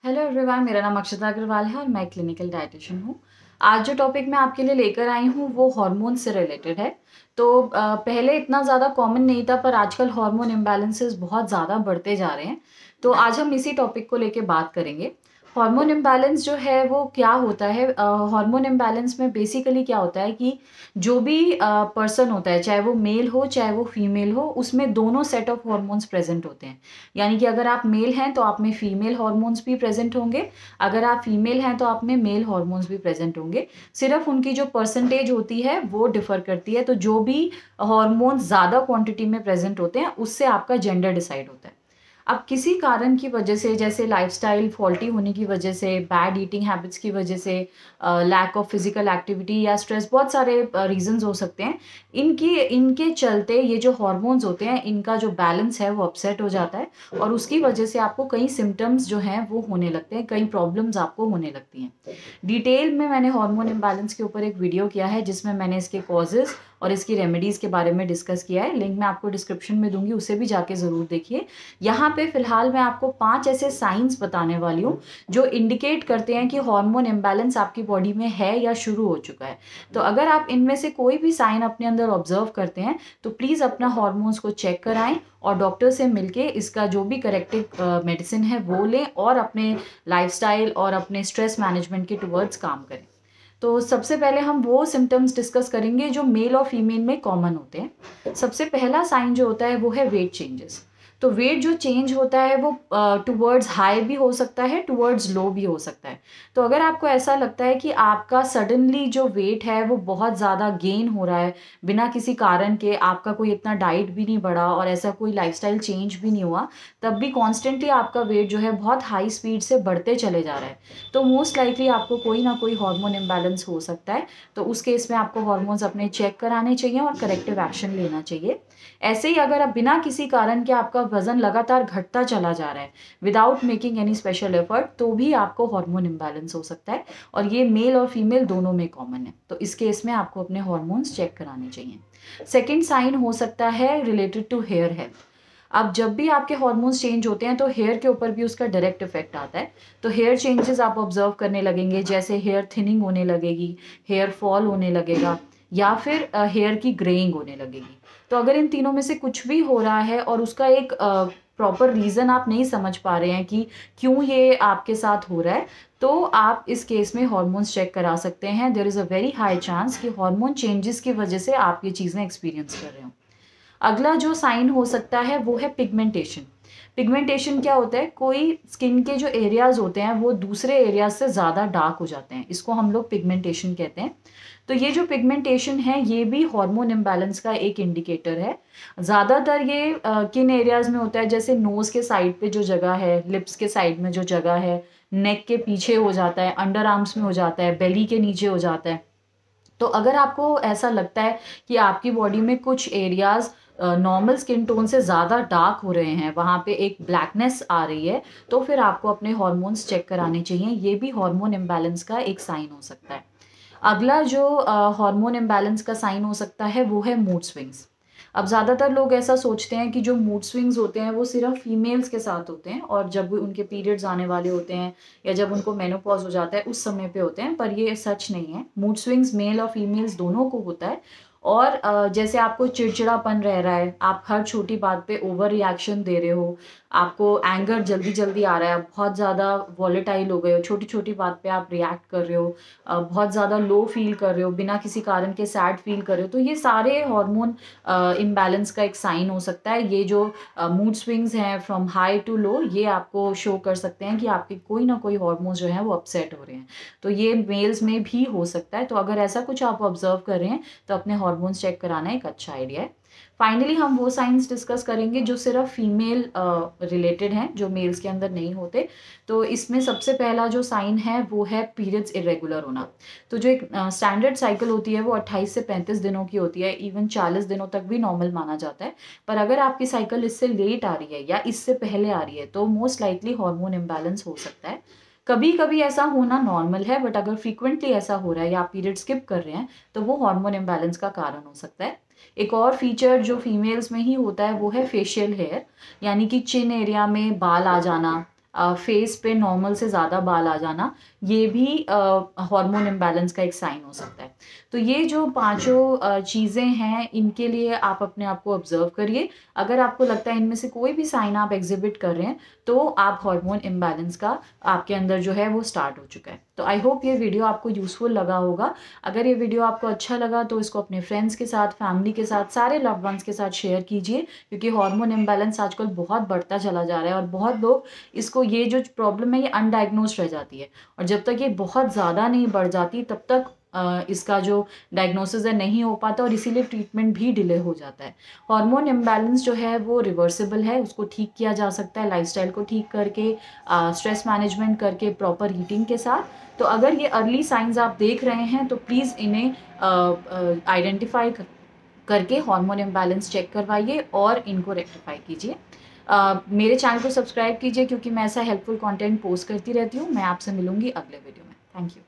Hello everyone, मेरा नाम अक्षता अग्रवाल है और मैं क्लिनिकल डाइटिशियन हूँ। आज जो टॉपिक मैं आपके लिए लेकर आई हूँ वो हार्मोन से रिलेटेड है। तो पहले इतना ज़्यादा कॉमन नहीं था, पर आजकल हार्मोन इम्बैलेंसेस बहुत ज़्यादा बढ़ते जा रहे हैं। तो आज हम इसी टॉपिक को लेके बात करेंगे। हार्मोन इम्बैलेंस जो है वो क्या होता है? हार्मोन इम्बैलेंस में बेसिकली क्या होता है कि जो भी पर्सन होता है, चाहे वो मेल हो चाहे वो फीमेल हो, उसमें दोनों सेट ऑफ हार्मोन्स प्रेजेंट होते हैं। यानी कि अगर आप मेल हैं तो आप में फीमेल हार्मोन्स भी प्रेजेंट होंगे, अगर आप फीमेल हैं तो आप में मेल हार्मोन्स भी प्रेजेंट होंगे। सिर्फ उनकी जो परसेंटेज होती है वो डिफर करती है। तो जो भी हार्मोन्स ज़्यादा क्वांटिटी में प्रेजेंट होते हैं उससे आपका जेंडर डिसाइड होता है। अब किसी कारण की वजह से, जैसे लाइफस्टाइल फॉल्टी होने की वजह से, बैड ईटिंग हैबिट्स की वजह से, लैक ऑफ फिजिकल एक्टिविटी या स्ट्रेस, बहुत सारे रीजंस हो सकते हैं। इनके चलते ये जो हार्मोन्स होते हैं इनका जो बैलेंस है वो अपसेट हो जाता है और उसकी वजह से आपको कई सिम्टम्स जो हैं वो होने लगते हैं, कई प्रॉब्लम्स आपको होने लगती हैं। डिटेल में मैंने हार्मोन इम्बैलेंस के ऊपर एक वीडियो किया है जिसमें मैंने इसके कॉजेज़ और इसकी रेमेडीज़ के बारे में डिस्कस किया है। लिंक मैं आपको डिस्क्रिप्शन में दूंगी, उसे भी जाके ज़रूर देखिए। यहाँ पे फिलहाल मैं आपको 5 ऐसे साइंस बताने वाली हूँ जो इंडिकेट करते हैं कि हार्मोन इम्बैलेंस आपकी बॉडी में है या शुरू हो चुका है। तो अगर आप इनमें से कोई भी साइन अपने अंदर ऑब्जर्व करते हैं तो प्लीज़ अपना हार्मोन्स को चेक कराएं और डॉक्टर से मिलके इसका जो भी करेक्टिव मेडिसिन है वो लें और अपने लाइफस्टाइल और अपने स्ट्रेस मैनेजमेंट के टुवर्ड्स काम करें। तो सबसे पहले हम वो सिम्टम्स डिस्कस करेंगे जो मेल और फीमेल में कॉमन होते हैं। सबसे पहला साइन जो होता है वो है वेट चेंजेस। तो वेट जो चेंज होता है वो टुवर्ड्स हाई भी हो सकता है, टुवर्ड्स लो भी हो सकता है। तो अगर आपको ऐसा लगता है कि आपका सडनली जो वेट है वो बहुत ज़्यादा गेन हो रहा है बिना किसी कारण के, आपका कोई इतना डाइट भी नहीं बढ़ा और ऐसा कोई लाइफस्टाइल चेंज भी नहीं हुआ, तब भी कॉन्स्टेंटली आपका वेट जो है बहुत हाई स्पीड से बढ़ते चले जा रहा है, तो मोस्ट लाइकली आपको कोई ना कोई हार्मोन इम्बैलेंस हो सकता है। तो उस केस में आपको हार्मोन्स अपने चेक कराने चाहिए और करेक्टिव एक्शन लेना चाहिए। ऐसे ही अगर आप बिना किसी कारण के आपका वजन लगातार घटता चला जा रहा है without making any special effort, तो भी आपको हार्मोन इम्बैलेंस हो सकता है और ये मेल और फीमेल दोनों में कॉमन है। तो इस केस में आपको अपने हार्मोन्स चेक कराने चाहिए। सेकेंड साइन हो सकता है रिलेटेड टू हेयर हेल्थ। अब जब भी आपके हार्मोन्स चेंज होते हैं तो हेयर के ऊपर भी उसका डायरेक्ट इफेक्ट आता है। तो हेयर चेंजेस आप ऑब्जर्व करने लगेंगे, जैसे हेयर थिनिंग होने लगेगी, हेयर फॉल होने लगेगा या फिर हेयर की ग्रेइंग होने लगेगी। तो अगर इन तीनों में से कुछ भी हो रहा है और उसका एक प्रॉपर रीज़न आप नहीं समझ पा रहे हैं कि क्यों ये आपके साथ हो रहा है, तो आप इस केस में हार्मोन्स चेक करा सकते हैं। There is a very high chance कि हार्मोन चेंजेस की वजह से आप ये चीज़ें एक्सपीरियंस कर रहे हो। अगला जो साइन हो सकता है वो है पिगमेंटेशन। पिगमेंटेशन क्या होता है? कोई स्किन के जो एरियाज होते हैं वो दूसरे एरियाज से ज़्यादा डार्क हो जाते हैं, इसको हम लोग पिगमेंटेशन कहते हैं। तो ये जो पिगमेंटेशन है ये भी हार्मोन इम्बैलेंस का एक इंडिकेटर है। ज़्यादातर ये किन एरियाज में होता है? जैसे नोज़ के साइड पे जो जगह है, लिप्स के साइड में जो जगह है, नेक के पीछे हो जाता है, अंडर आर्म्स में हो जाता है, बेली के नीचे हो जाता है। तो अगर आपको ऐसा लगता है कि आपकी बॉडी में कुछ एरियाज नॉर्मल स्किन टोन से ज़्यादा डार्क हो रहे हैं, वहाँ पे एक ब्लैकनेस आ रही है, तो फिर आपको अपने हॉर्मोन्स चेक कराने चाहिए। ये भी हार्मोन इम्बैलेंस का एक साइन हो सकता है। अगला जो हार्मोन इम्बैलेंस का साइन हो सकता है वो है मूड स्विंग्स। अब ज़्यादातर लोग ऐसा सोचते हैं कि जो मूड स्विंग्स होते हैं वो सिर्फ फीमेल्स के साथ होते हैं और जब उनके पीरियड्स आने वाले होते हैं या जब उनको मेनोपॉज हो जाता है उस समय पे होते हैं, पर ये सच नहीं है। मूड स्विंग्स मेल और फीमेल्स दोनों को होता है। और जैसे आपको चिड़चिड़ापन रह रहा है, आप हर छोटी बात पे ओवर रिएक्शन दे रहे हो, आपको एंगर जल्दी जल्दी आ रहा है, बहुत ज़्यादा वॉलेटाइल हो गए हो, छोटी छोटी बात पे आप रिएक्ट कर रहे हो, बहुत ज़्यादा लो फील कर रहे हो, बिना किसी कारण के सैड फील कर रहे हो, तो ये सारे हार्मोन इम्बैलेंस का एक साइन हो सकता है। ये जो मूड स्विंग्स हैं फ्रॉम हाई टू लो, ये आपको शो कर सकते हैं कि आपके कोई ना कोई हार्मोन्स जो हैं वो अपसेट हो रहे हैं। तो ये मेल्स में भी हो सकता है। तो अगर ऐसा कुछ आप ऑब्जर्व कर रहे हैं तो अपने हार्मोन्स चेक कराना एक अच्छा आइडिया है। फाइनली हम वो साइंस डिस्कस करेंगे जो सिर्फ फीमेल रिलेटेड हैं, जो मेल्स के अंदर नहीं होते। तो इसमें सबसे पहला जो साइन है वो है पीरियड्स इरेगुलर होना। तो जो एक स्टैंडर्ड साइकिल होती है वो 28 से 35 दिनों की होती है, इवन 40 दिनों तक भी नॉर्मल माना जाता है। पर अगर आपकी साइकिल इससे लेट आ रही है या इससे पहले आ रही है तो मोस्ट लाइकली हार्मोन इम्बैलेंस हो सकता है। कभी कभी ऐसा होना नॉर्मल है, बट अगर फ्रीक्वेंटली ऐसा हो रहा है या आप पीरियड स्किप कर रहे हैं तो वो हार्मोन इम्बैलेंस का कारण हो सकता है। एक और फीचर जो फीमेल्स में ही होता है वो है फेशियल हेयर, यानी कि चिन एरिया में बाल आ जाना, फेस पे नॉर्मल से ज़्यादा बाल आ जाना, ये भी हार्मोन इम्बैलेंस का एक साइन हो सकता है। तो ये जो पांचों चीज़ें हैं, इनके लिए आप अपने आप को ऑब्जर्व करिए। अगर आपको लगता है इनमें से कोई भी साइन आप एग्जिबिट कर रहे हैं, तो आप हार्मोन इम्बैलेंस का आपके अंदर जो है वो स्टार्ट हो चुका है। तो आई होप ये वीडियो आपको यूज़फुल लगा होगा। अगर ये वीडियो आपको अच्छा लगा तो इसको अपने फ्रेंड्स के साथ, फैमिली के साथ, सारे लव्ड वंस के साथ शेयर कीजिए, क्योंकि हार्मोन इम्बैलेंस आजकल बहुत बढ़ता चला जा रहा है और बहुत लोग इसको, ये जो प्रॉब्लम है ये अनडायग्नोस्ड रह जाती है, और जब तक ये बहुत ज़्यादा नहीं बढ़ जाती तब तक इसका जो डायग्नोसिस है नहीं हो पाता, और इसीलिए ट्रीटमेंट भी डिले हो जाता है। हार्मोन इम्बैलेंस जो है वो रिवर्सिबल है, उसको ठीक किया जा सकता है लाइफस्टाइल को ठीक करके, स्ट्रेस मैनेजमेंट करके, प्रॉपर ईटिंग के साथ। तो अगर ये अर्ली साइंस आप देख रहे हैं तो प्लीज़ इन्हें आइडेंटिफाई करके हार्मोन इम्बैलेंस चेक करवाइए और इनको रेक्टिफाई कीजिए। मेरे चैनल को सब्सक्राइब कीजिए, क्योंकि मैं ऐसा हेल्पफुल कंटेंट पोस्ट करती रहती हूँ। मैं आपसे मिलूंगी अगले वीडियो में। Thank you.